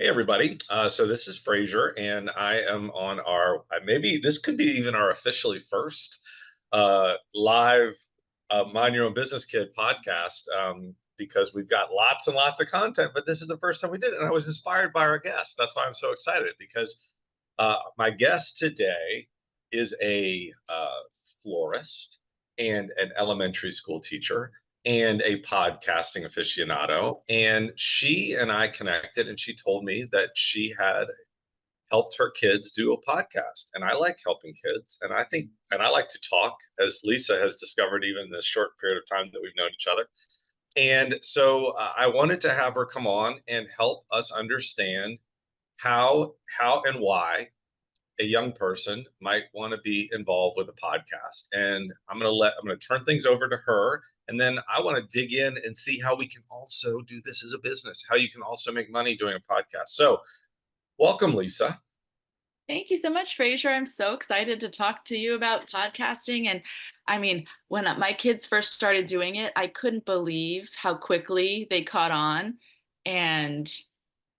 Hey everybody. So this is Frazier, and I am on our maybe this could be even our officially first live Mind Your Own Business Kid podcast because we've got lots and lots of content, but this is the first time we did it, and I was inspired by our guest. That's why I'm so excited because my guest today is a florist and an elementary school teacher and a podcasting aficionado. And she and I connected, and she told me that she had helped her kids do a podcast. And I like helping kids. And I like to talk, as Lisa has discovered even in this short period of time that we've known each other. And so I wanted to have her come on and help us understand how and why a young person might want to be involved with a podcast. And I'm going to turn things over to her, and then I want to dig in and see how we can also do this as a business, how you can also make money doing a podcast. So, welcome, Lisa. Thank you so much, Fraser. I'm so excited to talk to you about podcasting. And I mean, when my kids first started doing it, I couldn't believe how quickly they caught on. And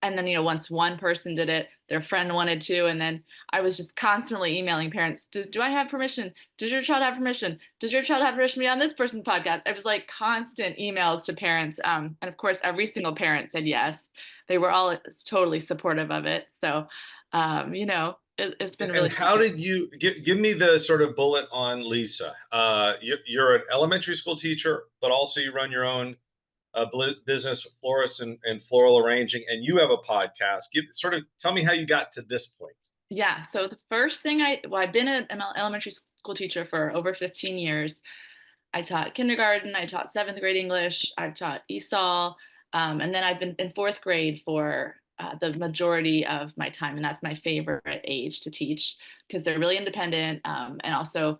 and then, once one person did it, their friend wanted to. And then I was just constantly emailing parents, do I have permission? Does your child have permission? Does your child have permission to be on this person's podcast? I was like constant emails to parents. And of course, every single parent said yes. They were all totally supportive of it. So, it's been And really how did you give me the sort of bullet on Lisa? You're an elementary school teacher, but also you run your own business, florist and floral arranging, and you have a podcast. Tell me how you got to this point. Yeah. So the first thing I've been an elementary school teacher for over 15 years. I taught kindergarten, I taught seventh grade English, I've taught ESOL, and then I've been in fourth grade for the majority of my time. And that's my favorite age to teach because they're really independent, and also,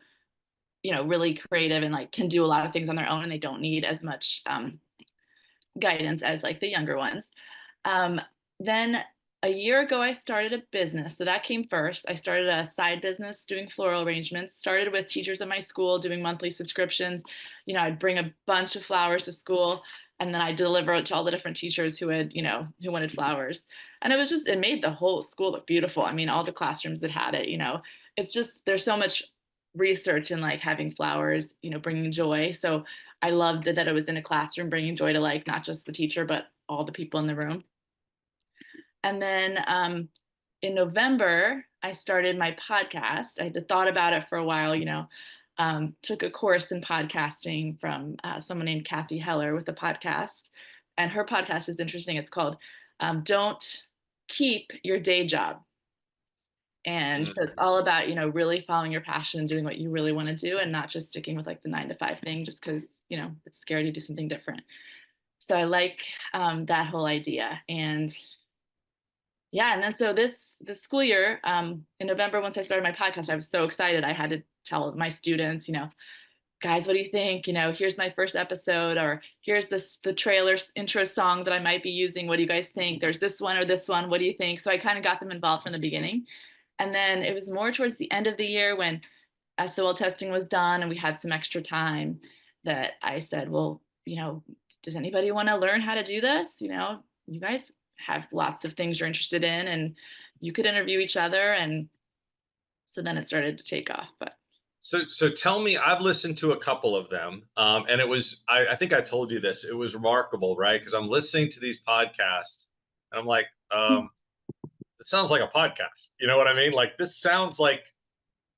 really creative and like can do a lot of things on their own and they don't need as much guidance as like the younger ones. Um, then a year ago, I started a business. So that came first. I started a side business doing floral arrangements, started with teachers at my school doing monthly subscriptions. I'd bring a bunch of flowers to school and then I deliver it to all the different teachers who wanted flowers. And it made the whole school look beautiful. I mean, all the classrooms that had it, it's just, there's so much research in like having flowers, bringing joy. So I loved that it was in a classroom, bringing joy to like not just the teacher, but all the people in the room. And then in November, I started my podcast. I had thought about it for a while, took a course in podcasting from someone named Kathy Heller with a podcast. And her podcast is interesting. It's called Don't Keep Your Day Job. And so it's all about, really following your passion and doing what you really want to do and not just sticking with like the 9 to 5 thing just because, it's scary to do something different. So I like that whole idea. And yeah, and then so this school year, in November, once I started my podcast, I was so excited. I had to tell my students, guys, what do you think? Here's my first episode, or here's the trailer intro song that I might be using. What do you guys think? There's this one or this one. What do you think? So I kind of got them involved from the beginning. And then it was more towards the end of the year when SOL testing was done and we had some extra time that I said, well, does anybody want to learn how to do this? You guys have lots of things you're interested in and you could interview each other. And so then it started to take off. But So tell me, I've listened to a couple of them, and I think I told you this. It was remarkable, right? Because I'm listening to these podcasts, and I'm like, it sounds like a podcast. You know what I mean? Like this sounds like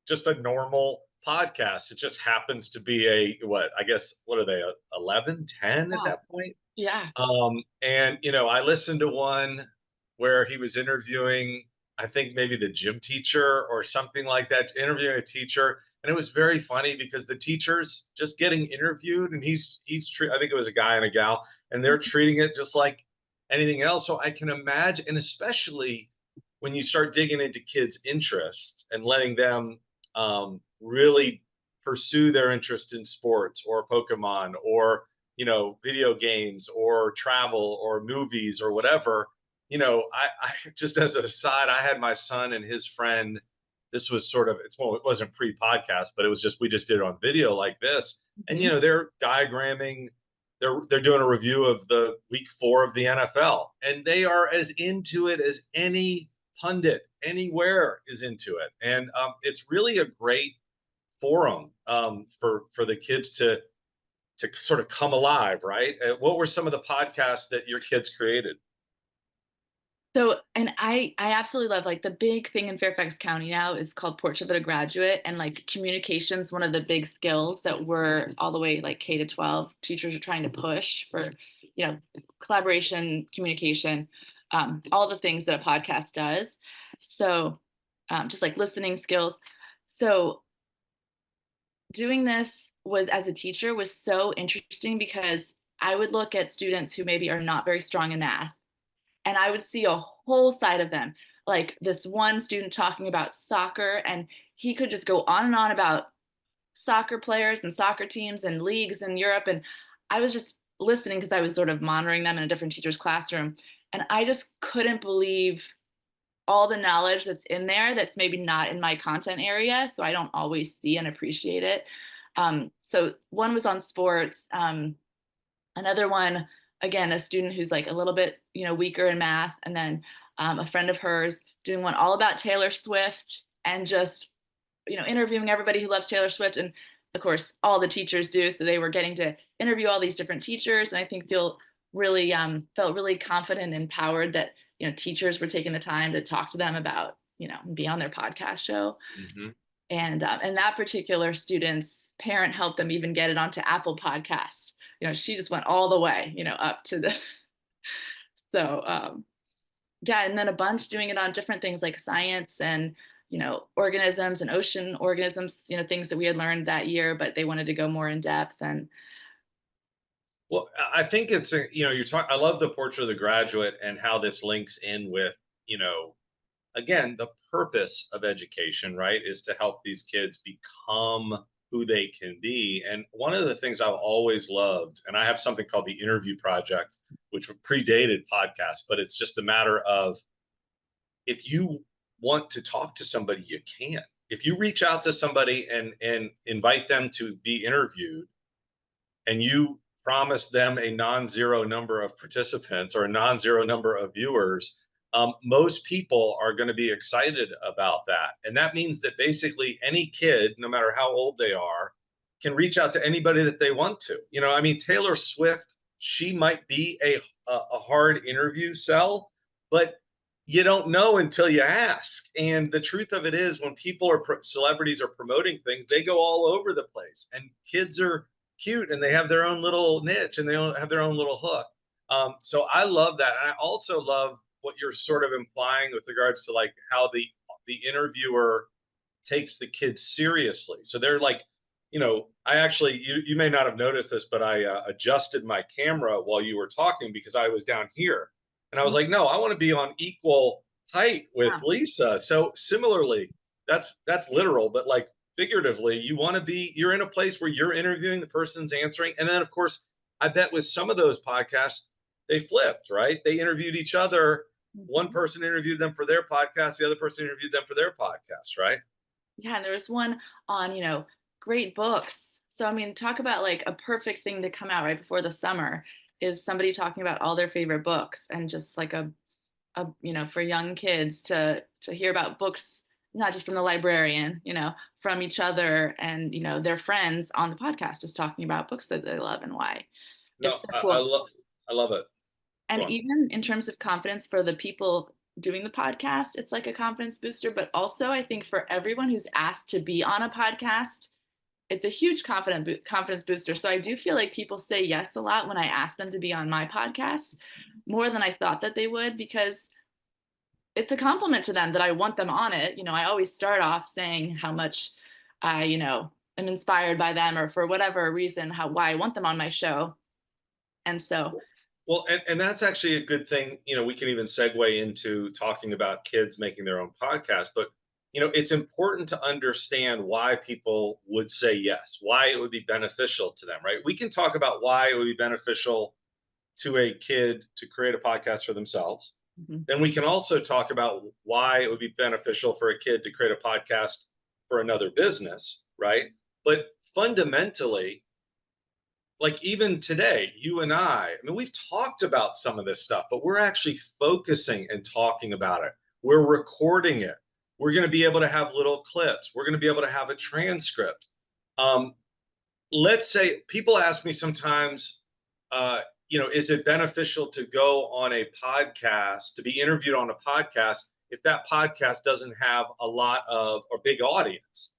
just a normal podcast. It just happens to be I guess, what are they, 11, 10 at yeah, that point? yeah. And I listened to one where he was interviewing, I think maybe the gym teacher or something like that, interviewing a teacher, and it was very funny because the teacher's just getting interviewed, and I think it was a guy and a gal, and they're treating it just like anything else. So I can imagine, and especially when you start digging into kids' interests and letting them really pursue their interest in sports or Pokemon or video games or travel or movies or whatever. I just as an aside, I had my son and his friend. This was it wasn't pre-podcast, but it was just we just did it on video like this, and they're diagramming they're doing a review of the week 4 of the NFL, and they are as into it as any pundit anywhere is into it. And it's really a great forum for the kids to sort of come alive, right? What were some of the podcasts that your kids created? So, and I absolutely love, like, the big thing in Fairfax County now is called Portrait of a Graduate, and like communication's one of the big skills that we're all the way like K to 12 teachers are trying to push for, you know, collaboration, communication, all the things that a podcast does. So, just like listening skills. So, doing this was as a teacher was so interesting because I would look at students who maybe are not very strong in math, and I would see a whole side of them. Like this one student talking about soccer, and he could just go on and on about soccer players and soccer teams and leagues in Europe. And I was just listening because I was sort of monitoring them in a different teacher's classroom. And I just couldn't believe all the knowledge that's in there that's maybe not in my content area. So I don't always see and appreciate it. So one was on sports. Another one, again, a student who's like a little bit, weaker in math, and then a friend of hers doing one all about Taylor Swift and just, interviewing everybody who loves Taylor Swift. And of course, all the teachers do. So they were getting to interview all these different teachers, and I think felt really confident and empowered that teachers were taking the time to talk to them about be on their podcast show. Mm-hmm. And that particular student's parent helped them even get it onto Apple Podcasts. She just went all the way, up to the. So yeah, and then a bunch doing it on different things like science and organisms and ocean organisms, things that we had learned that year, but they wanted to go more in depth. And Well, I think it's you're talking. I love the Portrait of the Graduate and how this links in with again, the purpose of education, right, is to help these kids become who they can be. And one of the things I've always loved, and I have something called the Interview Project, which predated podcasts, but it's just a matter of if you want to talk to somebody, you can. If you reach out to somebody and invite them to be interviewed, and you promise them a non-zero number of participants or a non-zero number of viewers, most people are going to be excited about that. And that means that basically any kid, no matter how old they are, can reach out to anybody that they want to. I mean, Taylor Swift, she might be a hard interview sell, but you don't know until you ask. And the truth of it is, when celebrities are promoting things, they go all over the place, and kids are cute and they have their own little niche and they have their own little hook. So I love that. And I also love what you're sort of implying with regards to like how the interviewer takes the kids seriously. So they're like, I actually, you may not have noticed this, but I adjusted my camera while you were talking because I was down here. And I was like, no, I want to be on equal height with Lisa. So similarly, that's literal, but like figuratively, you're in a place where you're interviewing, the person's answering. And then of course, I bet with some of those podcasts, they flipped, right? They interviewed each other. One person interviewed them for their podcast, the other person interviewed them for their podcast, right? Yeah, and there was one on, great books. So I mean, talk about like a perfect thing to come out right before the summer is somebody talking about all their favorite books, and just like a for young kids to hear about books, not just from the librarian, from each other and their friends on the podcast, just talking about books that they love and why. No, It's so cool. I love it. Go And on. even in terms of confidence for the people doing the podcast, it's like a confidence booster. But also, I think for everyone who's asked to be on a podcast, it's a huge confidence booster. So I do feel like people say yes a lot when I ask them to be on my podcast, more than I thought that they would, because it's a compliment to them that I want them on it. I always start off saying how much I, am inspired by them, or for whatever reason, why I want them on my show. And so, Well, and that's actually a good thing. We can even segue into talking about kids making their own podcast, but it's important to understand why people would say yes, why it would be beneficial to them, right? We can talk about why it would be beneficial to a kid to create a podcast for themselves. Then we can also talk about why it would be beneficial for a kid to create a podcast for another business, right? But fundamentally, like even today, you and I mean, we've talked about some of this stuff, but we're actually focusing and talking about it. We're recording it. We're going to be able to have little clips. We're going to be able to have a transcript. Um, let's say people ask me sometimes, uh, is it beneficial to go on a podcast, to be interviewed on a podcast, if that podcast doesn't have a lot of or big audience?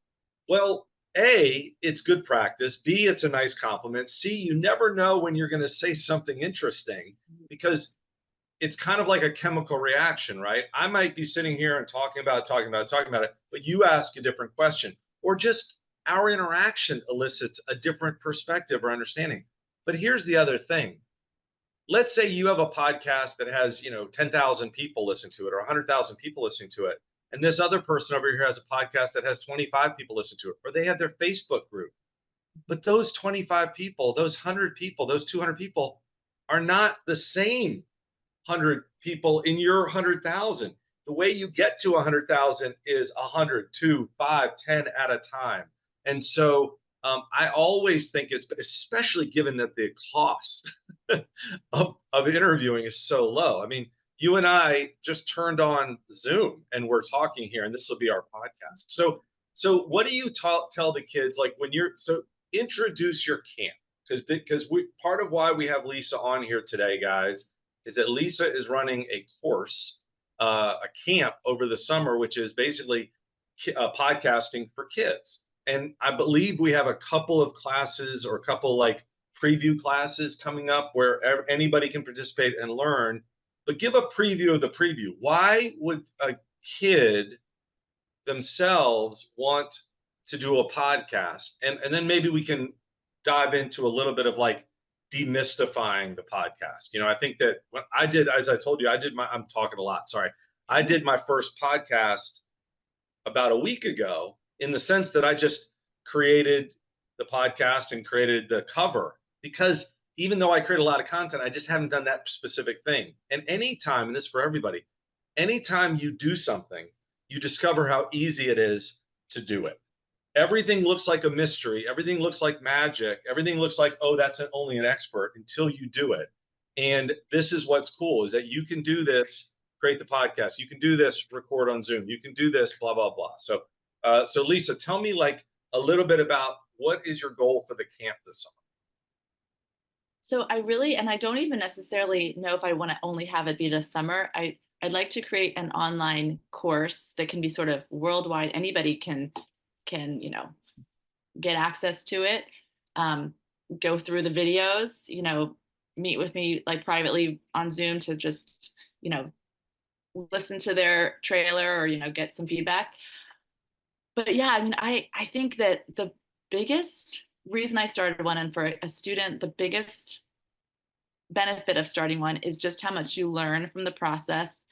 Well, A, it's good practice. B, it's a nice compliment. C, you never know when you're going to say something interesting because it's kind of like a chemical reaction, right? I might be sitting here and talking about it, but you ask a different question, or just our interaction elicits a different perspective or understanding. But here's the other thing. Let's say you have a podcast that has, 10,000 people listen to it or 100,000 people listening to it. And this other person over here has a podcast that has 25 people listen to it, or they have their Facebook group. But those 25 people, those 100 people, those 200 people are not the same 100 people in your 100,000. The way you get to 100,000 is 100, 2, 5, 10 at a time. And so I always think it's, especially given that the cost of interviewing is so low. I mean, you and I just turned on Zoom and we're talking here, and this will be our podcast. So what do you tell the kids like when you're so introduce your camp? Because we part of why we have Lisa on here today, guys, is that Lisa is running a course, a camp over the summer, which is basically podcasting for kids. And I believe we have a couple of classes or a couple like preview classes coming up where anybody can participate and learn. But give a preview of the preview. Why would a kid themselves want to do a podcast? And then maybe we can dive into a little bit of like demystifying the podcast. I think that when I did, as I told you, I'm talking a lot. Sorry. I did my first podcast about a week ago in the sense that I just created the podcast and created the cover because even though I create a lot of content, I just haven't done that specific thing. And anytime, and this is for everybody, anytime you do something, you discover how easy it is to do it. Everything looks like a mystery. Everything looks like magic. Everything looks like, oh, that's only an expert until you do it. And this is what's cool is that you can do this, create the podcast. You can do this, record on Zoom. You can do this, blah, blah, blah. So Lisa, tell me like a little bit about what is your goal for the camp this summer? So I really, and I don't even necessarily know if I want to only have it be this summer. I'd like to create an online course that can be sort of worldwide. Anybody can get access to it, go through the videos, meet with me like privately on Zoom to just listen to their trailer or get some feedback. But yeah, I mean, I think that the biggest reason I started one, and for a student, the biggest benefit of starting one is just how much you learn from the process,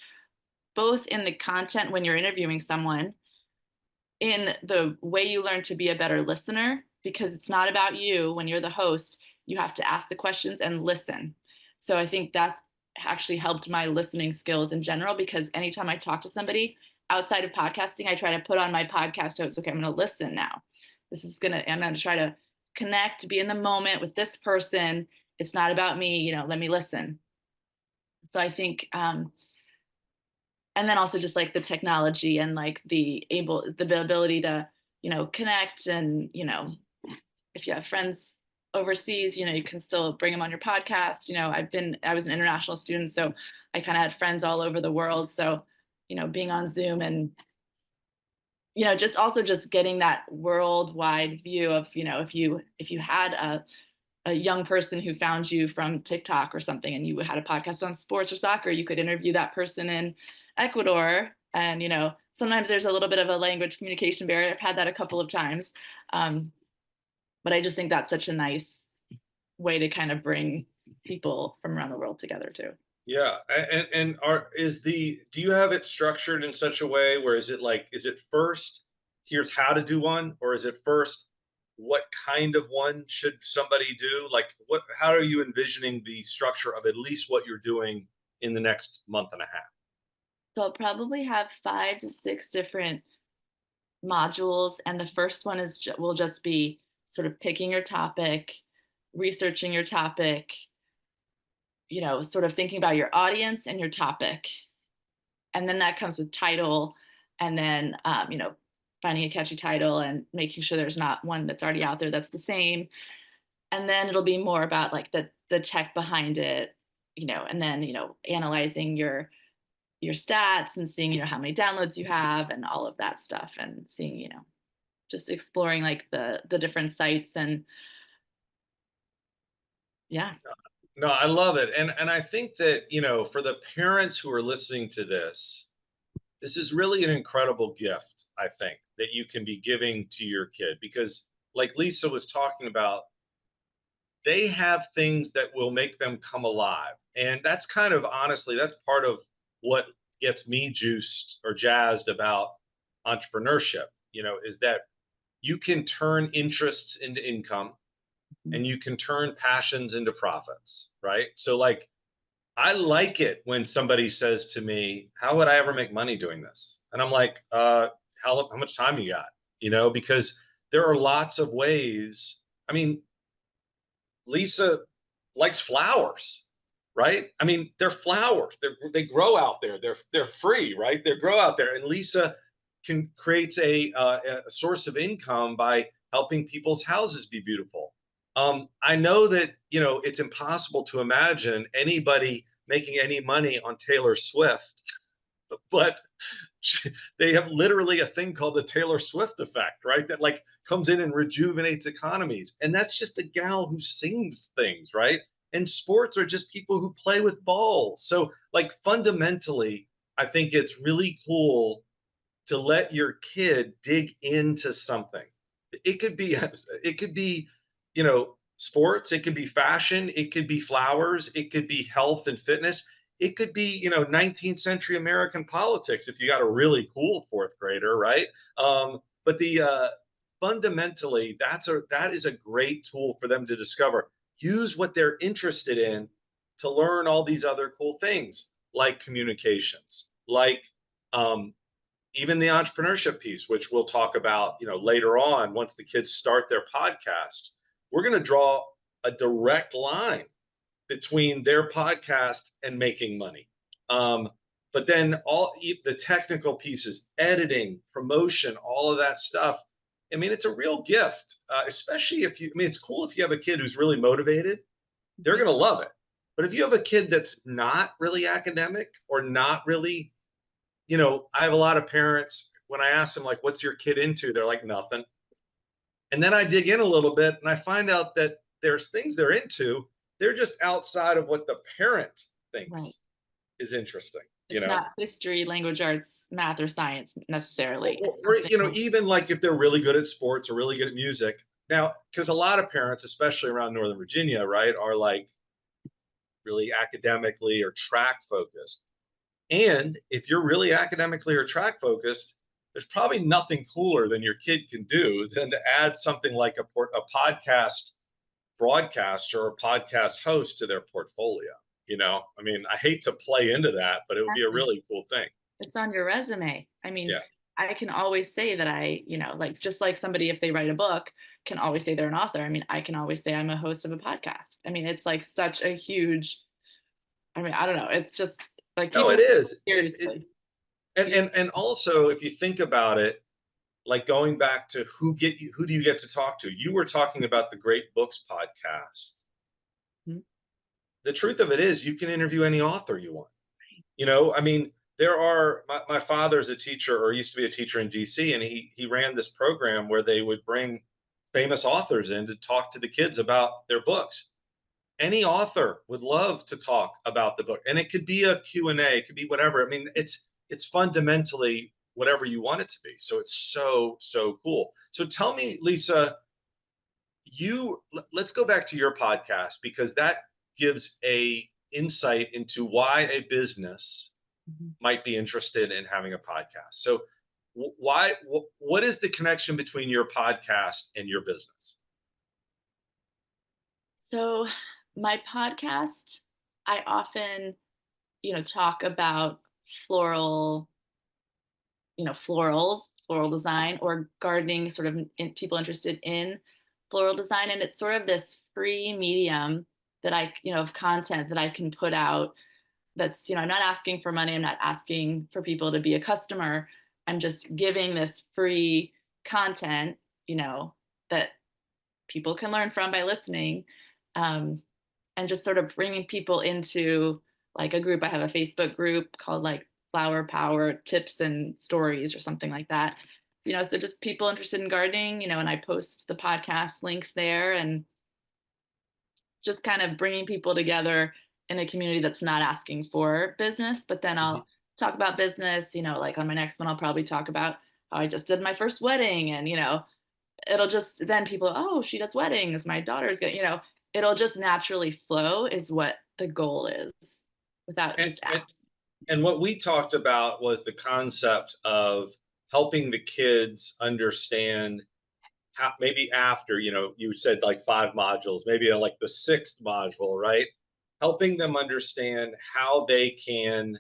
both in the content when you're interviewing someone, in the way you learn to be a better listener, because it's not about you. When you're the host, you have to ask the questions and listen. So I think that's actually helped my listening skills in general, because anytime I talk to somebody outside of podcasting, I try to put on my podcast host. Okay, I'm going to listen now. I'm going to try to connect, be in the moment with this person. It's not about me, let me listen. So I think, and then also just like the technology and like the ability to, connect and, if you have friends overseas, you can still bring them on your podcast. I was an international student, so I kind of had friends all over the world. So, being on Zoom and, just also just getting that worldwide view of, if you had a young person who found you from TikTok or something, and you had a podcast on sports or soccer, you could interview that person in Ecuador. And, sometimes there's a little bit of a language communication barrier. I've had that a couple of times. But I just think that's such a nice way to kind of bring people from around the world together too. Yeah, and do you have it structured in such a way where is it first, here's how to do one, or is it first, what kind of one should somebody do? Like how are you envisioning the structure of at least what you're doing in the next month and a half? So I'll probably have 5 to 6 different modules, and the first one will just be sort of picking your topic, researching your topic, sort of thinking about your audience and your topic. And then that comes with title, and then, finding a catchy title and making sure there's not one that's already out there that's the same. And then it'll be more about like the tech behind it, and then, analyzing your stats and seeing, how many downloads you have and all of that stuff, and seeing, just exploring like the different sites. And yeah. No, I love it. And I think that, for the parents who are listening to this is really an incredible gift, I think, that you can be giving to your kid because like Lisa was talking about, they have things that will make them come alive. And that's kind of honestly, that's part of what gets me juiced or jazzed about entrepreneurship, is that you can turn interests into income and you can turn passions into profits, right? So like I like it when somebody says to me, "How would I ever make money doing this?" And I'm like, how much time you got?" Because there are lots of ways. I mean, Lisa likes flowers, right? I mean, they're flowers. They grow out there. They're free, right? They grow out there, and Lisa can creates a source of income by helping people's houses be beautiful. I know that it's impossible to imagine anybody making any money on Taylor Swift, but they have literally a thing called the Taylor Swift effect, right? That like comes in and rejuvenates economies. And that's just a gal who sings things, right? And sports are just people who play with balls. So like fundamentally, I think it's really cool to let your kid dig into something. It could be, sports, it could be fashion, it could be flowers, it could be health and fitness, it could be 19th century American politics if you got a really cool fourth grader, right? But the fundamentally, that is a great tool for them to discover. Use what they're interested in to learn all these other cool things like communications, like um, even the entrepreneurship piece, which we'll talk about, later on once the kids start their podcast. We're going to draw a direct line between their podcast and making money. But then all the technical pieces, editing, promotion, all of that stuff. I mean, it's a real gift, especially if you. I mean, it's cool if you have a kid who's really motivated; they're going to love it. But if you have a kid that's not really academic or not really, I have a lot of parents when I ask them like, "What's your kid into?" They're like, "Nothing." And then I dig in a little bit and I find out that there's things they're into. They're just outside of what the parent Right. thinks is interesting, It's not history, language arts, math, or science necessarily. or, It's or something more. even like if they're really good at sports or really good at music. Now, because a lot of parents, especially around Northern Virginia, right, are like really academically or track focused. And if you're really academically or track focused, there's probably nothing cooler than your kid can do than to add something like a podcast broadcaster or podcast host to their portfolio. I mean, I hate to play into that, but it would be a Exactly. really cool thing. It's on your resume. I mean, Yeah. I can always say that like just like somebody, if they write a book, can always say they're an author. I mean, I can always say I'm a host of a podcast. I mean, it's like such a huge, I mean, I don't know. It's just like No, people it is. seriously. And also, if you think about it, like going back to who do you get to talk to? You were talking about the Great Books podcast. Mhm. The truth of it is, you can interview any author you want. I mean, my father's a teacher or used to be a teacher in DC, and he ran this program where they would bring famous authors in to talk to the kids about their books. Any author would love to talk about the book, and it could be a Q&A, it could be whatever. I mean, it's fundamentally whatever you want it to be. So it's so cool. So tell me, Lisa, let's go back to your podcast because that gives a insight into why a business Mhm. might be interested in having a podcast. So why what is the connection between your podcast and your business? So my podcast, I often, talk about floral, florals, floral design, or gardening, sort of people interested in floral design. And it's sort of this free medium that of content that I can put out. That's, I'm not asking for money. I'm not asking for people to be a customer. I'm just giving this free content, that people can learn from by listening. And just sort of bringing people into like a group. I have a Facebook group called like Flower Power Tips and Stories or something like that. So just people interested in gardening, and I post the podcast links there, and just kind of bringing people together in a community that's not asking for business. But then Mhm. I'll talk about business, like on my next one, I'll probably talk about how I just did my first wedding, and, it'll just, then people, oh, she does weddings, my daughter's getting, it'll just naturally flow is what the goal is, without And, just and and what we talked about was the concept of helping the kids understand how, maybe after, you said like 5 modules, maybe like the 6th module, right? Helping them understand how they can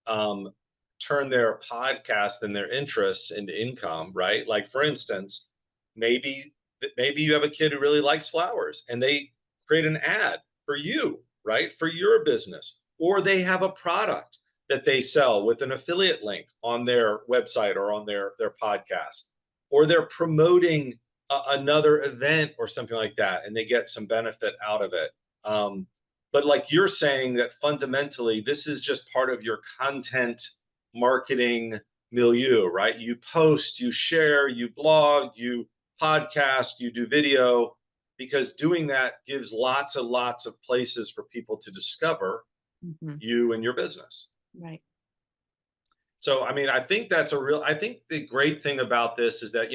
um, turn their podcast and their interests into income, right? Like for instance, maybe you have a kid who really likes flowers and they create an ad for you, right? For your business, or they have a product that they sell with an affiliate link on their website or on their podcast, or they're promoting another event or something like that, and they get some benefit out of it. But like you're saying, that fundamentally this is just part of your content marketing milieu, right? You post, you share, you blog, you podcast, you do video, because doing that gives lots and lots of places for people to discover Mhm. you and your business. Right. So, I mean, I think the great thing about this is that,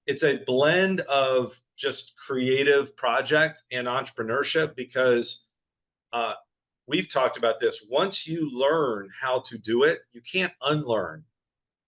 it's a blend of just creative project and entrepreneurship, because uh, we've talked about this. Once you learn how to do it, you can't unlearn.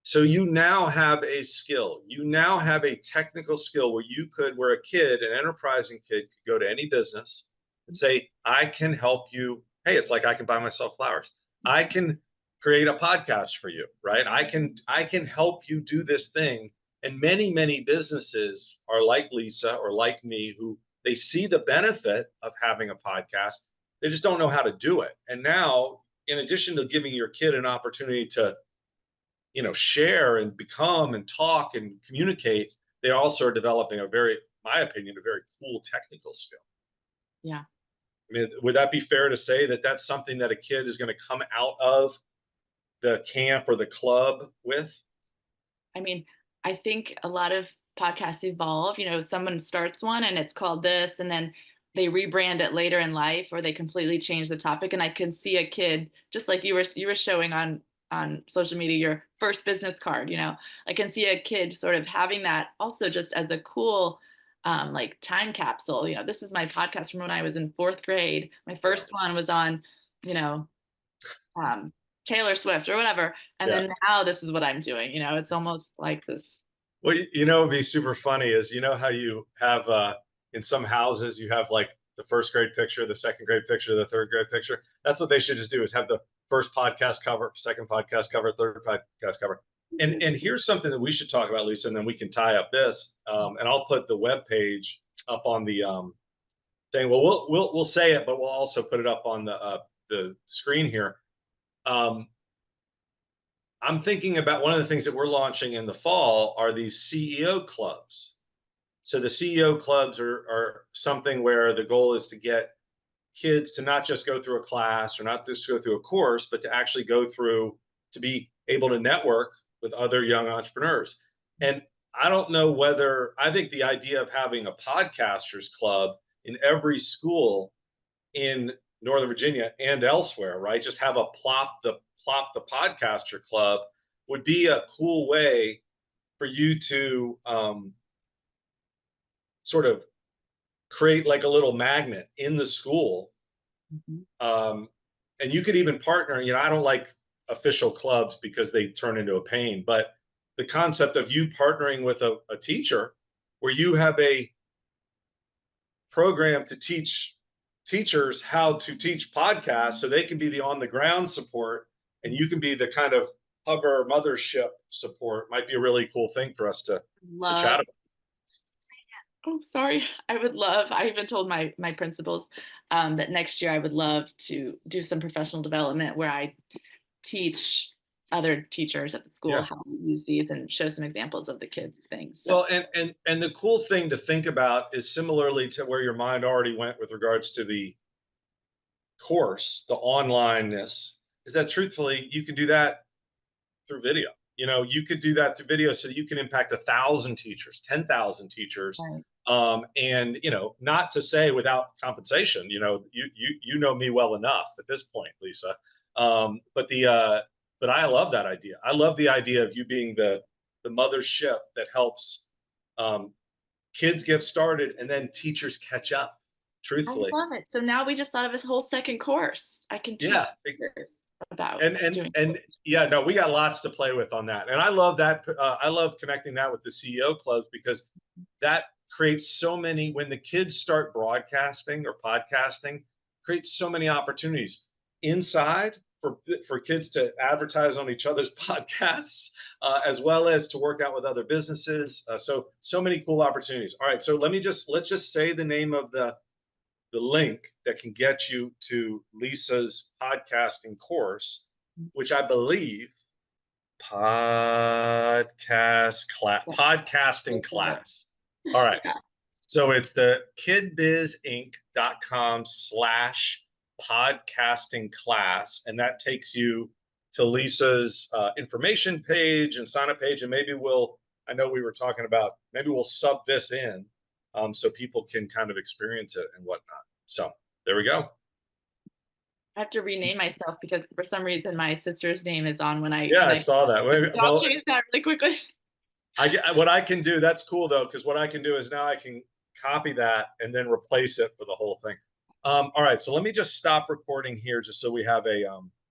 So you now have a skill. You now have a technical skill where a kid, an enterprising kid, could go to any business and say, I can help you. Hey, it's like I can buy myself flowers. I can create a podcast for you, right? I can help you do this thing. And many, many businesses are like Lisa or like me, who they see the benefit of having a podcast. They just don't know how to do it. And now, in addition to giving your kid an opportunity to share and become and talk and communicate, they also are developing my opinion, a very cool technical skill. Yeah. I mean, would that be fair to say that that's something that a kid is going to come out of the camp or the club with? I mean, I think a lot of podcasts evolve. Someone starts one and it's called this, and then they rebrand it later in life, or they completely change the topic. And I can see a kid, just like you were showing on social media, your first business card. I can see a kid sort of having that also just as a cool like time capsule. This is my podcast from when I was in 4th grade. My Yeah. first one was on, you know, um, Taylor Swift or whatever. And Yeah. then now this is what I'm doing. It's almost like this. Well, it'd be super funny is, how you have in some houses you have like the first grade picture, the second grade picture, the third grade picture. That's what they should just do, is have the first podcast cover, second podcast cover, third podcast cover. And here's something that we should talk about, Lisa, and then we can tie up this. And I'll put the web page up on the thing. Well, we'll say it, but we'll also put it up on the screen here. Um, I'm thinking about one of the things that we're launching in the fall are these CEO clubs. So the CEO clubs are something where the goal is to get kids to not just go through a class or not just go through a course, but to actually go through, to be able to network with other young entrepreneurs. And I think the idea of having a podcasters club in every school in Northern Virginia and elsewhere, right? Just have a plop the podcaster club would be a cool way for you to sort of create like a little magnet in the school. Mhm. And you could even partner. I don't like official clubs because they turn into a pain, but the concept of you partnering with a teacher where you have a program to teach teachers how to teach podcasts, so they can be the on the ground support and you can be the kind of hover mothership support, might be a really cool thing for us to chat Love, about. Oh, sorry. I would love, I even told my principals that next year I would love to do some professional development where I teach other teachers at the school Yeah. how to use these and show some examples of the kid things. So Well, and the cool thing to think about is similarly to where your mind already went with regards to the course, the onlineness, is that truthfully you can do that through video. You could do that through video so you can impact 1,000 teachers, 10,000 teachers. right. And not to say without compensation, you know me well enough at this point, Lisa. But I love that idea. I love the idea of you being the mothership that helps um, kids get started and then teachers catch up, I truthfully. love it. So now we just thought of this whole second course. I can teach Yeah. teachers about and doing and yeah, no, we got lots to play with on that, and I love that. I love connecting that with the CEO clubs because that creates so many, when the kids start broadcasting or podcasting, creates so many opportunities inside for kids to advertise on each other's podcasts, as well as to work out with other businesses. So many cool opportunities. All right, so let's just say the name of the link that can get you to Lisa's podcasting course, which I believe yeah. podcasting class. All right. Yeah. So it's the kidbizinc.com/podcasting class. And that takes you to Lisa's information page and sign up page. And I know we were talking about, maybe we'll sub this in so people can kind of experience it and whatnot. So there we go. I have to rename myself because for some reason my sister's name is on Yeah, when I I saw that. so I'll change that really quickly. What I can do, that's cool though, because what I can do is now I can copy that and then replace it for the whole thing. All right, so let me just stop recording here just so we have